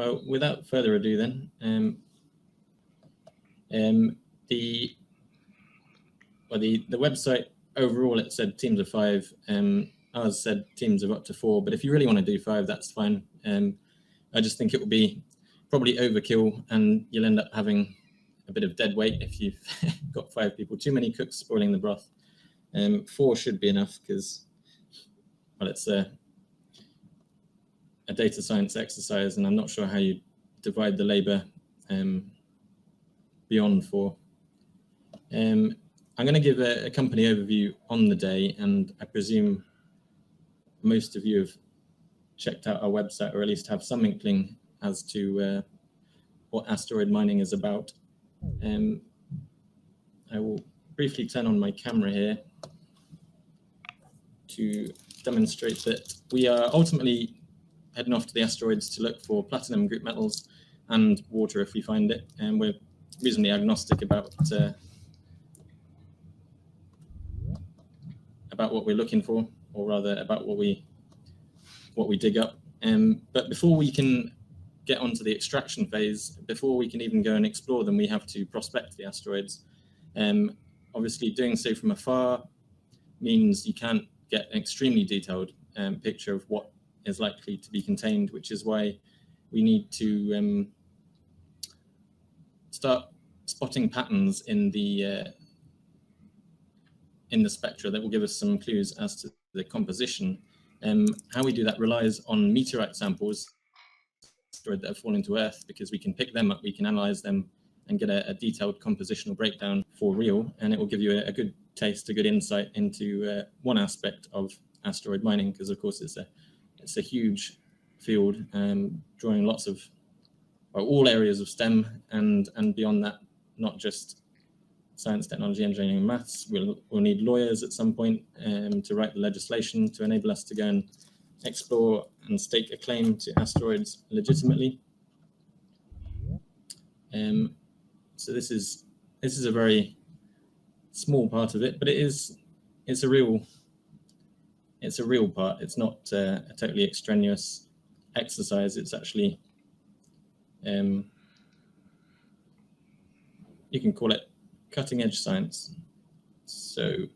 Well, without further ado then, the website overall, it said teams of 5. Ours said teams of up to 4, but if you really want to do 5, that's fine. I just think it will be probably overkill, and you'll end up having a bit of dead weight if you've got 5 people. Too many cooks spoiling the broth. 4 should be enough because, well, it's a data science exercise, and I'm not sure how you divide the labor beyond 4. I'm going to give a company overview on the day, and I presume most of you have checked out our website, or at least have some inkling as to what asteroid mining is about. I will briefly turn on my camera here to demonstrate that we are ultimately heading off to the asteroids to look for platinum group metals and water if we find it, and we're reasonably agnostic about what we're looking for, or rather about what we dig up. But before we can get onto the extraction phase, before we can even go and explore them, we have to prospect the asteroids. Obviously, doing so from afar means you can't get an extremely detailed picture of what is likely to be contained, which is why we need to start spotting patterns in the spectra that will give us some clues as to the composition. How we do that relies on meteorite samples that have fallen to Earth, because we can pick them up, we can analyze them, and get a detailed compositional breakdown for real, and it will give you a good taste, a good insight into one aspect of asteroid mining, because of course it's a huge field, drawing lots of, well, all areas of STEM, and beyond that, not just science, technology, engineering, and maths. We'll need lawyers at some point to write the legislation to enable us to go and explore and stake a claim to asteroids legitimately. So this is a very small part of it, but it's a real part. It's not a totally extraneous exercise. It's actually, you can call it cutting edge science. So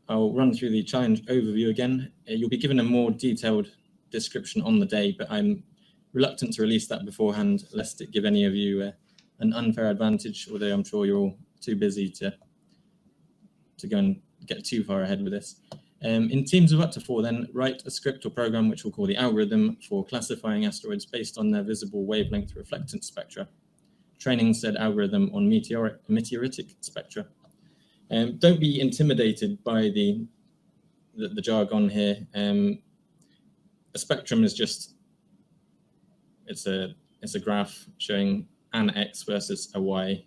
I'll run through the challenge overview again. You'll be given a more detailed description on the day, but I'm reluctant to release that beforehand, lest it give any of you an unfair advantage, although I'm sure you're all too busy to go and get too far ahead with this. In teams of up to 4, then, write a script or program which we'll call the algorithm for classifying asteroids based on their visible wavelength reflectance spectra, training said algorithm on meteoritic spectra. Don't be intimidated by the jargon here. A spectrum is just, it's a graph showing an X versus a Y.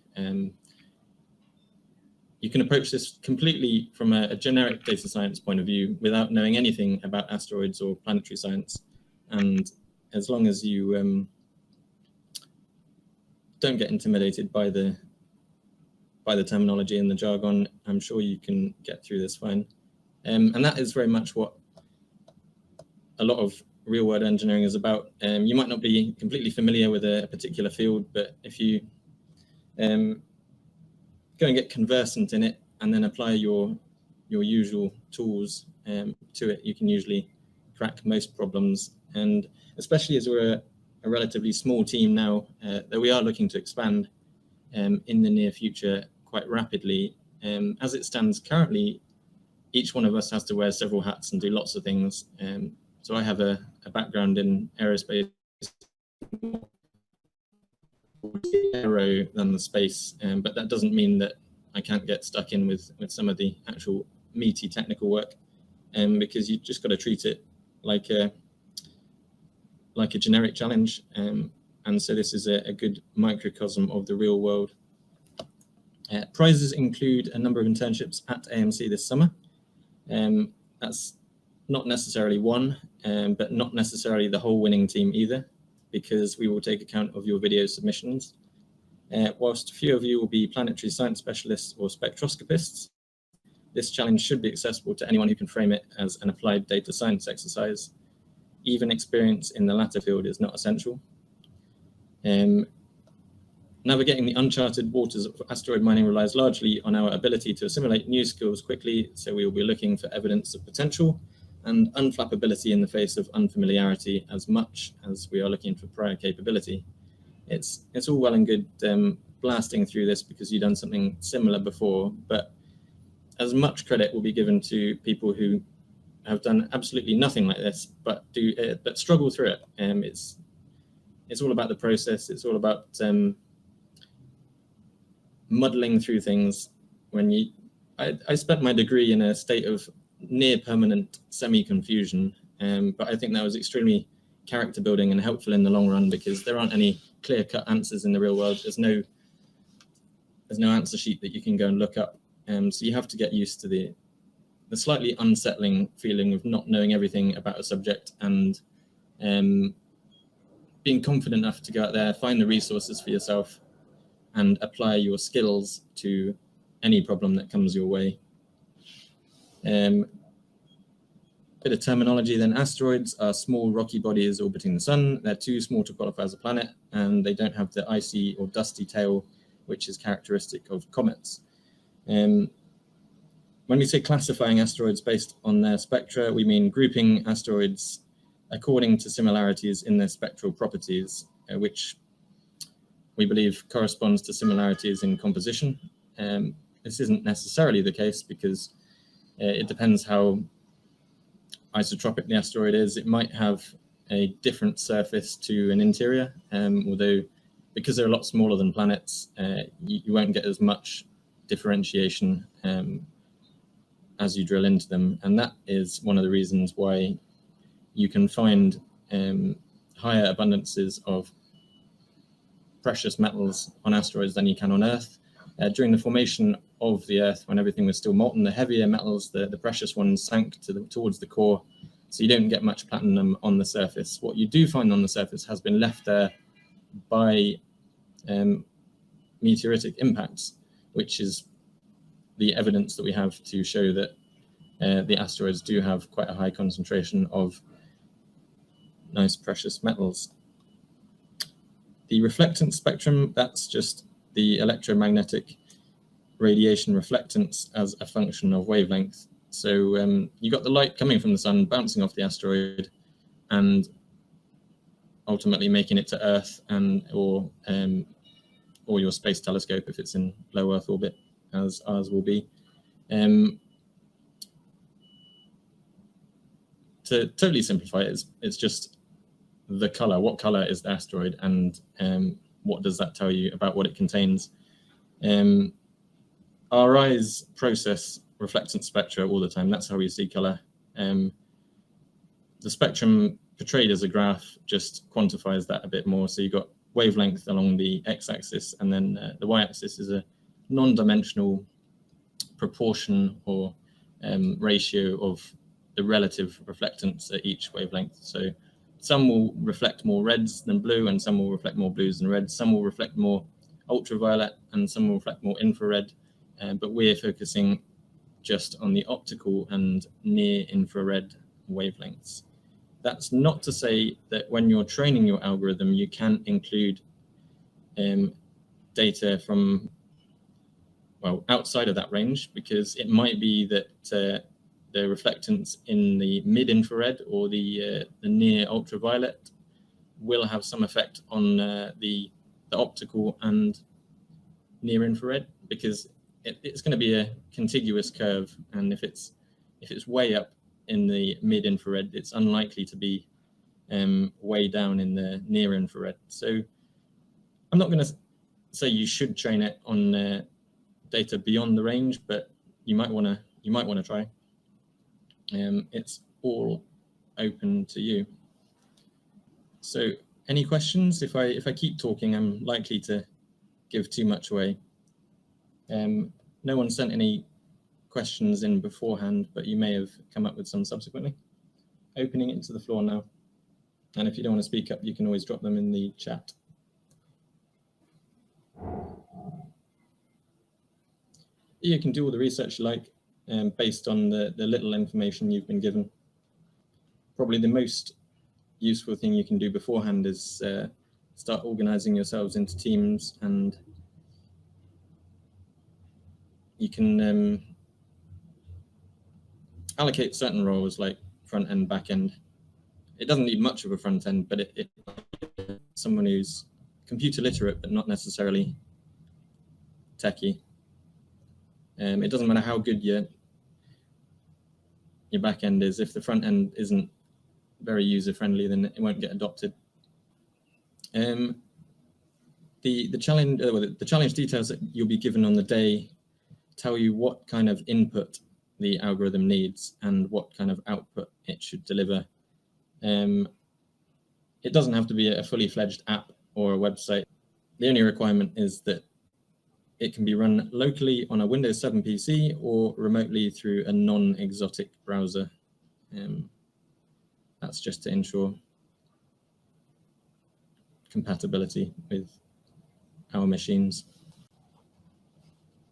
You can approach this completely from a generic data science point of view without knowing anything about asteroids or planetary science. And as long as you don't get intimidated by the terminology and the jargon, I'm sure you can get through this fine. And that is very much what a lot of real-world engineering is about. You might not be completely familiar with a particular field, but if you go and get conversant in it and then apply your usual tools to it, you can usually crack most problems. And especially as we're a relatively small team now, that we are looking to expand in the near future quite rapidly. As it stands currently, each one of us has to wear several hats and do lots of things. So I have a background in aerospace, aero than the space, but that doesn't mean that I can't get stuck in with some of the actual meaty technical work, because you just got to treat it like a generic challenge. And so this is a good microcosm of the real world. Prizes include a number of internships at AMC this summer. That's not necessarily one, but not necessarily the whole winning team either, because we will take account of your video submissions. Whilst a few of you will be planetary science specialists or spectroscopists, this challenge should be accessible to anyone who can frame it as an applied data science exercise. even experience in the latter field is not essential. Navigating the uncharted waters of asteroid mining relies largely on our ability to assimilate new skills quickly, so we will be looking for evidence of potential and unflappability in the face of unfamiliarity as much as we are looking for prior capability. It's all well and good blasting through this because you've done something similar before, but as much credit will be given to people who have done absolutely nothing like this, but struggle through it. It's all about the process. It's all about muddling through things. I spent my degree in a state of near permanent semi-confusion, but I think that was extremely character building and helpful in the long run because there aren't any clear-cut answers in the real world. There's no answer sheet that you can go and look up. So you have to get used to the slightly unsettling feeling of not knowing everything about a subject and being confident enough to go out there, find the resources for yourself, and apply your skills to any problem that comes your way. Bit of terminology then. Asteroids are small rocky bodies orbiting the sun. They're too small to qualify as a planet, and they don't have the icy or dusty tail, which is characteristic of comets. When we say classifying asteroids based on their spectra, we mean grouping asteroids according to similarities in their spectral properties, which we believe corresponds to similarities in composition. This isn't necessarily the case because it depends how isotropic the asteroid is. It might have a different surface to an interior, although because they're a lot smaller than planets, you won't get as much differentiation as you drill into them. And that is one of the reasons why you can find higher abundances of precious metals on asteroids than you can on Earth. During the formation of the Earth, when everything was still molten, the heavier metals, the precious ones, sank towards the core, so you don't get much platinum on the surface. What you do find on the surface has been left there by meteoritic impacts, which is the evidence that we have to show that the asteroids do have quite a high concentration of nice precious metals. The reflectance spectrum, that's just the electromagnetic radiation reflectance as a function of wavelength. So you got the light coming from the sun bouncing off the asteroid and ultimately making it to Earth or your space telescope if it's in low Earth orbit, as ours will be. To totally simplify it, it's just the color. What color is the asteroid, and what does that tell you about what it contains? Our eyes process reflectance spectra all the time. That's how we see color. The spectrum portrayed as a graph just quantifies that a bit more. So you've got wavelength along the x-axis, and then the y-axis is a non-dimensional proportion or ratio of the relative reflectance at each wavelength. So some will reflect more reds than blue, and some will reflect more blues than reds. Some will reflect more ultraviolet, and some will reflect more infrared. But we're focusing just on the optical and near infrared wavelengths. That's not to say that when you're training your algorithm, you can include data from, well, outside of that range, because it might be that the reflectance in the mid-infrared or the near ultraviolet will have some effect on the optical and near infrared, because it's going to be a contiguous curve, and if it's way up in the mid-infrared, it's unlikely to be way down in the near infrared. So I'm not going to say you should train it on data beyond the range, but you might want to try. It's all open to you. So any questions? If I keep talking, I'm likely to give too much away. No one sent any questions in beforehand, but you may have come up with some subsequently. Opening it to the floor now. And if you don't want to speak up, you can always drop them in the chat. You can do all the research you like based on the little information you've been given. Probably the most useful thing you can do beforehand is start organizing yourselves into teams, and you can allocate certain roles like front end, back end. It doesn't need much of a front end, but it someone who's computer literate but not necessarily techie. It doesn't matter how good your back end is. If the front end isn't very user friendly, then it won't get adopted. The challenge details that you'll be given on the day tell you what kind of input the algorithm needs and what kind of output it should deliver. It doesn't have to be a fully fledged app or a website. The only requirement is that it can be run locally on a Windows 7 PC or remotely through a non-exotic browser. That's just to ensure compatibility with our machines.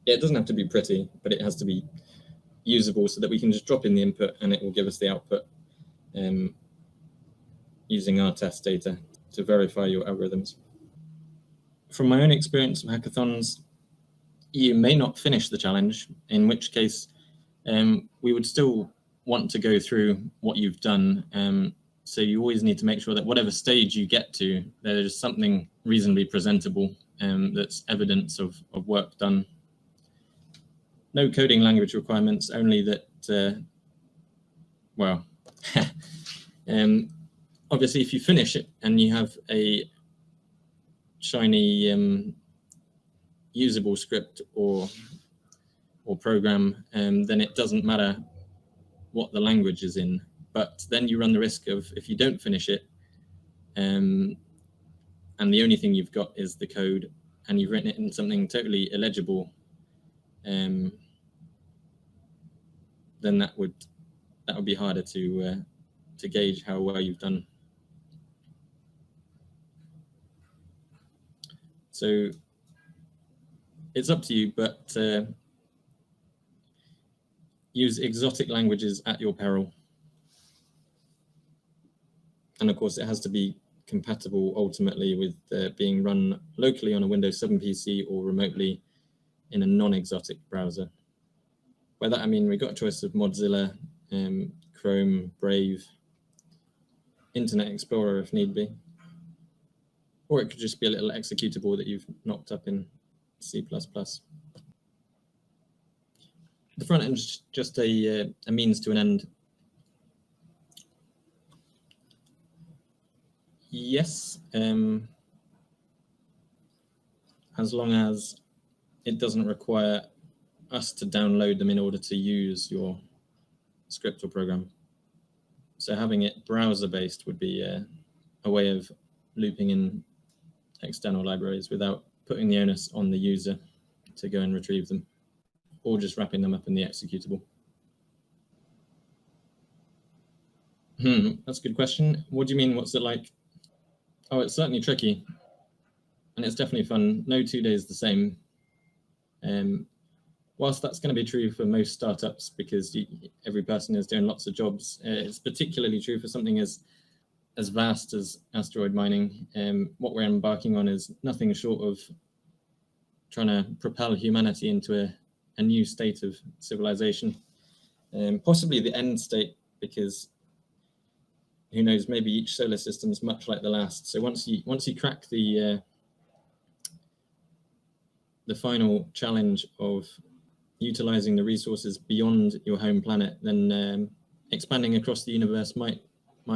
Yeah, it doesn't have to be pretty, but it has to be usable so that we can just drop in the input and it will give us the output using our test data to verify your algorithms. From my own experience of hackathons, you may not finish the challenge, in which case we would still want to go through what you've done. So you always need to make sure that whatever stage you get to, there's something reasonably presentable that's evidence of work done. No coding language requirements, only that, well, obviously if you finish it and you have a shiny usable script or program, then it doesn't matter what the language is in. But then you run the risk of, if you don't finish it, and the only thing you've got is the code, and you've written it in something totally illegible, then that would be harder to gauge how well you've done. So it's up to you, but use exotic languages at your peril. And of course, it has to be compatible ultimately with being run locally on a Windows 7 PC or remotely in a non-exotic browser. By that I mean we got a choice of Mozilla, Chrome, Brave, Internet Explorer if need be. Or it could just be a little executable that you've knocked up in C++. The front end is just a means to an end. Yes, as long as it doesn't require us to download them in order to use your script or program. So having it browser-based would be a way of looping in external libraries without putting the onus on the user to go and retrieve them, or just wrapping them up in the executable. That's a good question. What do you mean, what's it like? Oh, it's certainly tricky, and it's definitely fun. No 2 days the same. Whilst that's going to be true for most startups, because every person is doing lots of jobs, it's particularly true for something as vast as asteroid mining. What we're embarking on is nothing short of trying to propel humanity into a new state of civilization, possibly the end state, because who knows, maybe each solar system is much like the last. So once you crack the final challenge of utilizing the resources beyond your home planet, then expanding across the universe might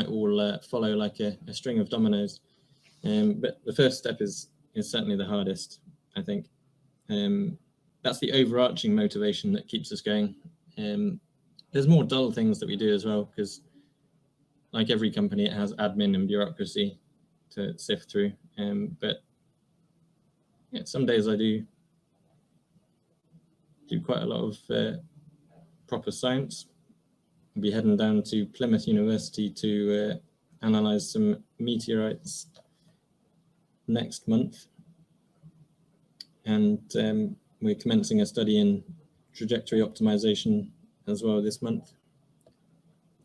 all follow like a string of dominoes. But the first step is certainly the hardest, I think. That's the overarching motivation that keeps us going. There's more dull things that we do as well, because like every company, it has admin and bureaucracy to sift through. But yeah, some days I do quite a lot of proper science. I'll be heading down to Plymouth University to analyze some meteorites next month. And we're commencing a study in trajectory optimization as well this month.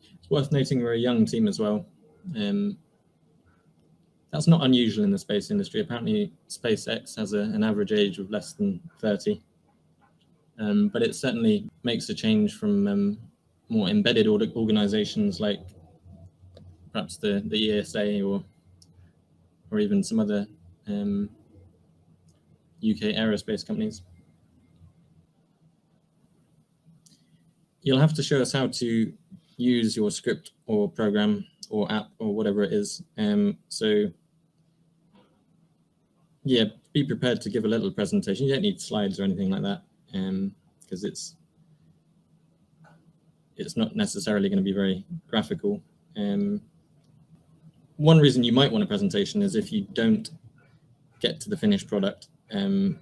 It's worth noting we're a young team as well. That's not unusual in the space industry. Apparently, SpaceX has an average age of less than 30. But it certainly makes a change from more embedded organizations like perhaps the ESA or even some other UK aerospace companies. You'll have to show us how to use your script or program or app or whatever it is. So yeah, be prepared to give a little presentation. You don't need slides or anything like that, because it's not necessarily going to be very graphical. One reason you might want a presentation is if you don't get to the finished product, and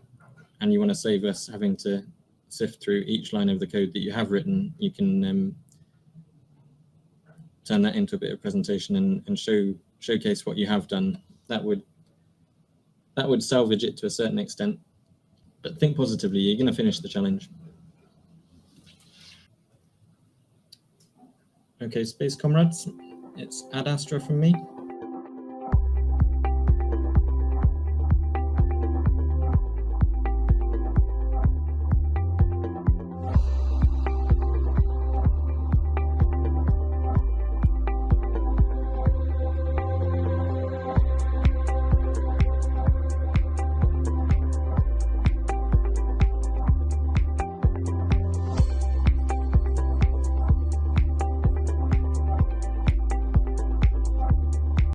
you want to save us having to sift through each line of the code that you have written, you can turn that into a bit of presentation and showcase what you have done. That would salvage it to a certain extent, but think positively. You're going to finish the challenge. Okay, space comrades, it's Ad Astra from me.